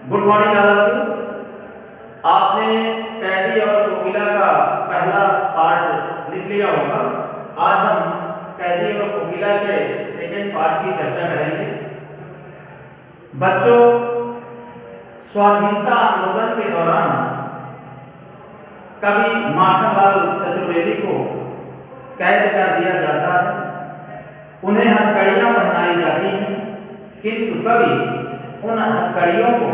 Good morning all of you. आपने कैदी और कोकिला का पहला पार्ट लिख लिया होगा। आज हम कैदी और कोकिला के सेकेंड पार्ट की चर्चा करेंगे। बच्चों, स्वाधीनता आंदोलन के दौरान कभी माखनलाल चतुर्वेदी को कैद कर दिया जाता है, उन्हें हथकड़ियां पहनाई जाती हैं, किंतु कभी उन हथकड़ियों को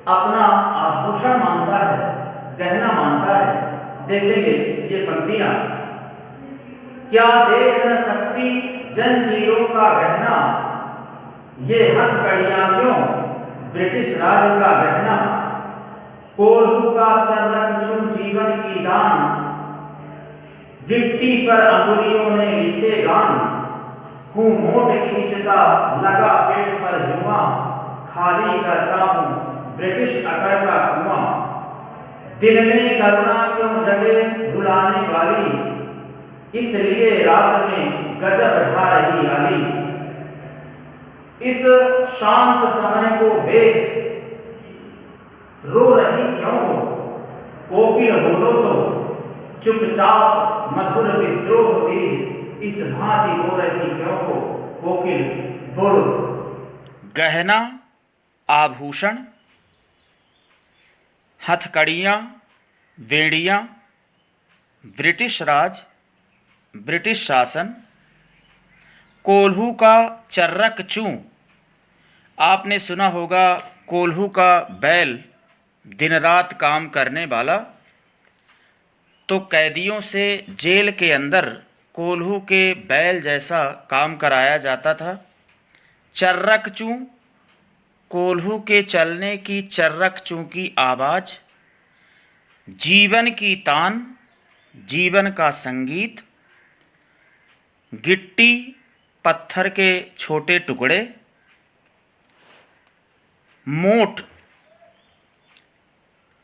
अपना आभूषण मानता है, गहना मानता है। देखेंगे ये पंक्तियां। क्या देख न सकती जंजीरों का गहना, ये हथकड़ियां क्यों ब्रिटिश राज का गहना। कोल्हू का चर्रक चुन जीवन की दान, गिट्टी पर अंगुलियों ने लिखे गान। हूँ मोट खींचता लगा पेट पर जुआ, खाली करता हूँ ब्रिटिश अकड़ का कुआं। दिन में करुणा क्यों जगे रुलाने वाली, इसलिए रात में गजब ढा रही आली। इस शांत समय को देख रो रही क्यों हो, कोकिल बोलो तो चुपचाप मधुर विद्रोह बीज, इस भांति हो रही क्यों हो, कोकिल बोलो। गहना, आभूषण, हथकड़ियाँ, बेड़ियाँ, ब्रिटिश राज, ब्रिटिश शासन, कोल्हू का चर्रक चूं। आपने सुना होगा कोल्हू का बैल दिन रात काम करने वाला। तो कैदियों से जेल के अंदर कोल्हू के बैल जैसा काम कराया जाता था। चर्रक चूं, कोल्हू के चलने की चर्रक चूं की आवाज़। जीवन की तान, जीवन का संगीत। गिट्टी पत्थर के छोटे टुकड़े। मोट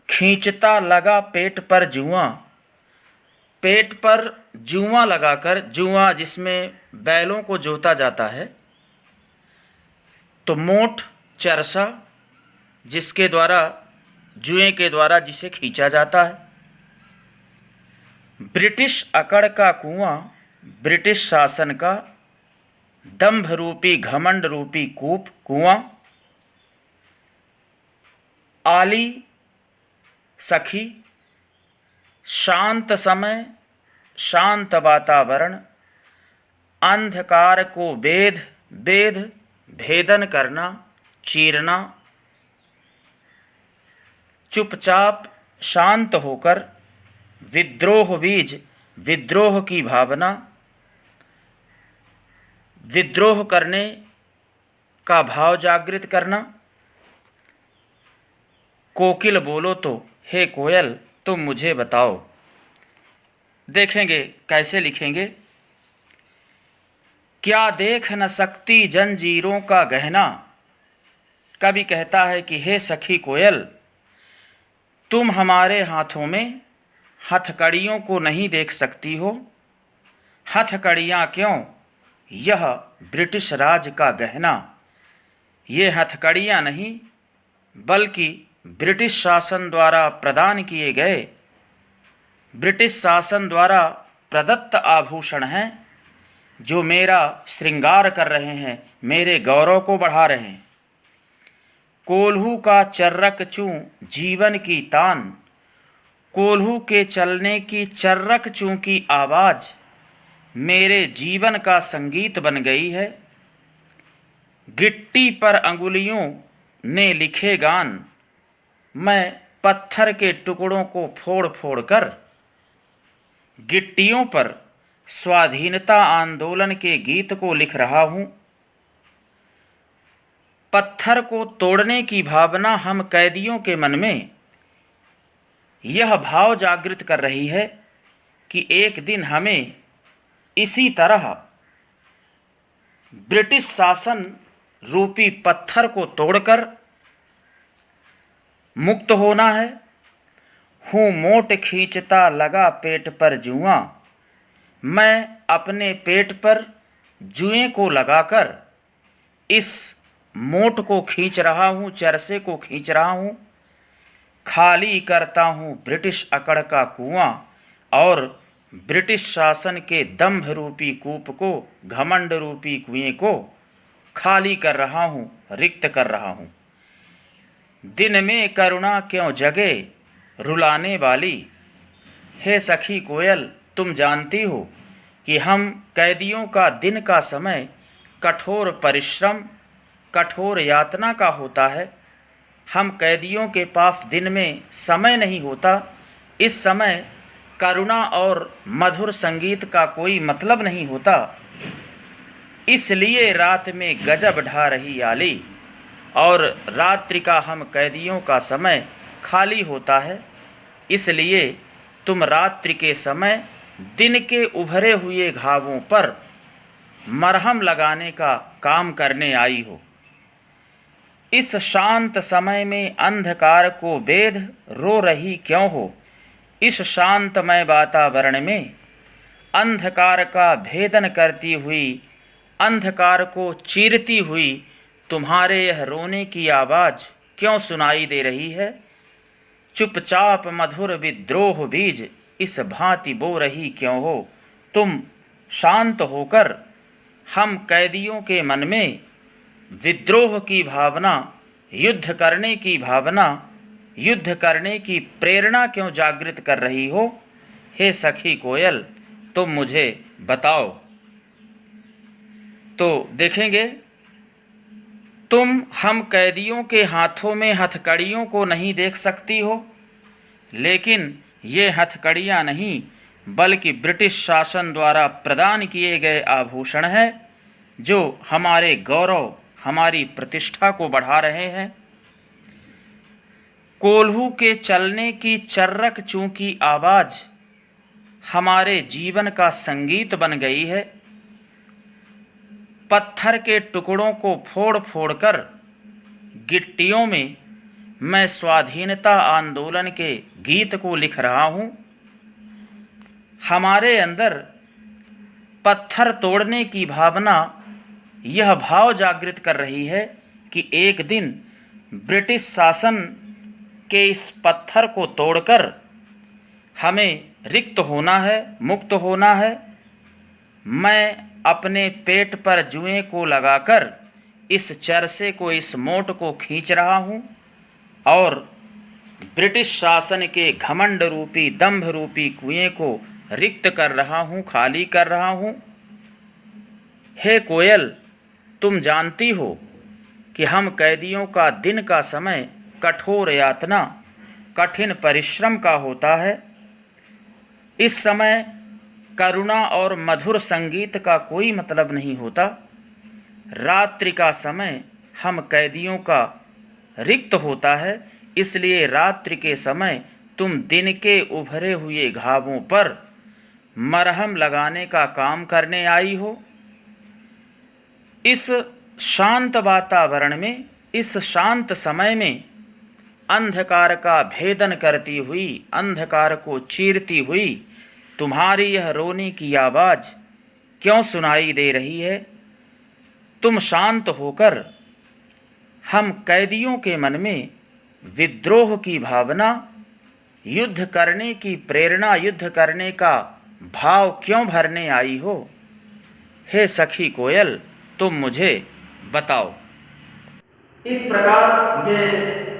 खींचता लगा पेट पर जुआ, पेट पर जुआ लगाकर, जुआ जिसमें बैलों को जोता जाता है। तो मोट चरसा, जिसके द्वारा, जुए के द्वारा जिसे खींचा जाता है। ब्रिटिश अकड़ का कुआं, ब्रिटिश शासन का दंभ रूपी, घमंड रूपी कूप, कुआं। आली सखी, शांत समय, शांत वातावरण। अंधकार को भेदन करना, चीरना। चुपचाप शांत होकर विद्रोह बीज, विद्रोह की भावना, विद्रोह करने का भाव जागृत करना। कोकिल बोलो तो हे कोयल तुम मुझे बताओ। देखेंगे कैसे लिखेंगे। क्या देख न सकती जंजीरों का गहना। कवि कहता है कि हे सखी कोयल, तुम हमारे हाथों में हथकड़ियों को नहीं देख सकती हो। हथकड़ियाँ क्यों, यह ब्रिटिश राज का गहना। ये हथकड़ियाँ नहीं बल्कि ब्रिटिश शासन द्वारा प्रदान किए गए, ब्रिटिश शासन द्वारा प्रदत्त आभूषण हैं, जो मेरा श्रृंगार कर रहे हैं, मेरे गौरव को बढ़ा रहे हैं। कोल्हू का चर्रक चूं जीवन की तान, कोल्हू के चलने की चर्रक चूं की आवाज़ मेरे जीवन का संगीत बन गई है। गिट्टी पर अंगुलियों ने लिखे गान, मैं पत्थर के टुकड़ों को फोड़ फोड़ कर गिट्टियों पर स्वाधीनता आंदोलन के गीत को लिख रहा हूँ। पत्थर को तोड़ने की भावना हम कैदियों के मन में यह भाव जागृत कर रही है कि एक दिन हमें इसी तरह ब्रिटिश शासन रूपी पत्थर को तोड़कर मुक्त होना है। हूँ मोट खींचता लगा पेट पर जुआ, मैं अपने पेट पर जुए को लगाकर इस मोट को खींच रहा हूँ, चरसे को खींच रहा हूँ, खाली करता हूँ ब्रिटिश अकड़ का कुआं और ब्रिटिश शासन के दंभ रूपी कूप को, घमंड रूपी कुएं को खाली कर रहा हूँ, रिक्त कर रहा हूँ। दिन में करुणा क्यों जगे रुलाने वाली। हे सखी कोयल, तुम जानती हो कि हम कैदियों का दिन का समय कठोर परिश्रम, कठोर यातना का होता है। हम कैदियों के पास दिन में समय नहीं होता। इस समय करुणा और मधुर संगीत का कोई मतलब नहीं होता। इसलिए रात में गजब ढा रही आली और रात्रि का हम कैदियों का समय खाली होता है। इसलिए तुम रात्रि के समय दिन के उभरे हुए घावों पर मरहम लगाने का काम करने आई हो। इस शांत समय में अंधकार को बेध रो रही क्यों हो। इस शांतमय वातावरण में अंधकार का भेदन करती हुई, अंधकार को चीरती हुई तुम्हारे यह रोने की आवाज़ क्यों सुनाई दे रही है। चुपचाप मधुर विद्रोह बीज इस भांति बो रही क्यों हो। तुम शांत होकर हम कैदियों के मन में विद्रोह की भावना, युद्ध करने की भावना, युद्ध करने की प्रेरणा क्यों जागृत कर रही हो। हे सखी कोयल, तुम मुझे बताओ। तो देखेंगे, तुम हम कैदियों के हाथों में हथकड़ियों को नहीं देख सकती हो, लेकिन ये हथकड़ियाँ नहीं बल्कि ब्रिटिश शासन द्वारा प्रदान किए गए आभूषण हैं जो हमारे गौरव, हमारी प्रतिष्ठा को बढ़ा रहे हैं। कोल्हू के चलने की चर्रक चूंकि आवाज़ हमारे जीवन का संगीत बन गई है। पत्थर के टुकड़ों को फोड़ फोड़ कर गिट्टियों में मैं स्वाधीनता आंदोलन के गीत को लिख रहा हूँ। हमारे अंदर पत्थर तोड़ने की भावना यह भाव जागृत कर रही है कि एक दिन ब्रिटिश शासन के इस पत्थर को तोड़कर हमें रिक्त होना है, मुक्त होना है। मैं अपने पेट पर जुएं को लगाकर इस चरसे को, इस मोट को खींच रहा हूँ और ब्रिटिश शासन के घमंड रूपी, दंभ रूपी कुएं को रिक्त कर रहा हूँ, खाली कर रहा हूँ। हे कोयल, तुम जानती हो कि हम कैदियों का दिन का समय कठोर यातना, कठिन परिश्रम का होता है। इस समय करुणा और मधुर संगीत का कोई मतलब नहीं होता। रात्रि का समय हम कैदियों का रिक्त होता है। इसलिए रात्रि के समय तुम दिन के उभरे हुए घावों पर मरहम लगाने का काम करने आई हो। इस शांत वातावरण में, इस शांत समय में अंधकार का भेदन करती हुई, अंधकार को चीरती हुई तुम्हारी यह रोने की आवाज़ क्यों सुनाई दे रही है। तुम शांत होकर हम कैदियों के मन में विद्रोह की भावना, युद्ध करने की प्रेरणा, युद्ध करने का भाव क्यों भरने आई हो। हे सखी कोयल, तुम मुझे बताओ। इस प्रकार ये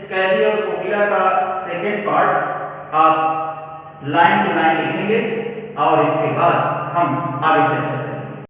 कैदी और कोकिला का सेकेंड पार्ट आप लाइन टू लाइन लिखेंगे और इसके बाद हम आगे चर्चा करेंगे।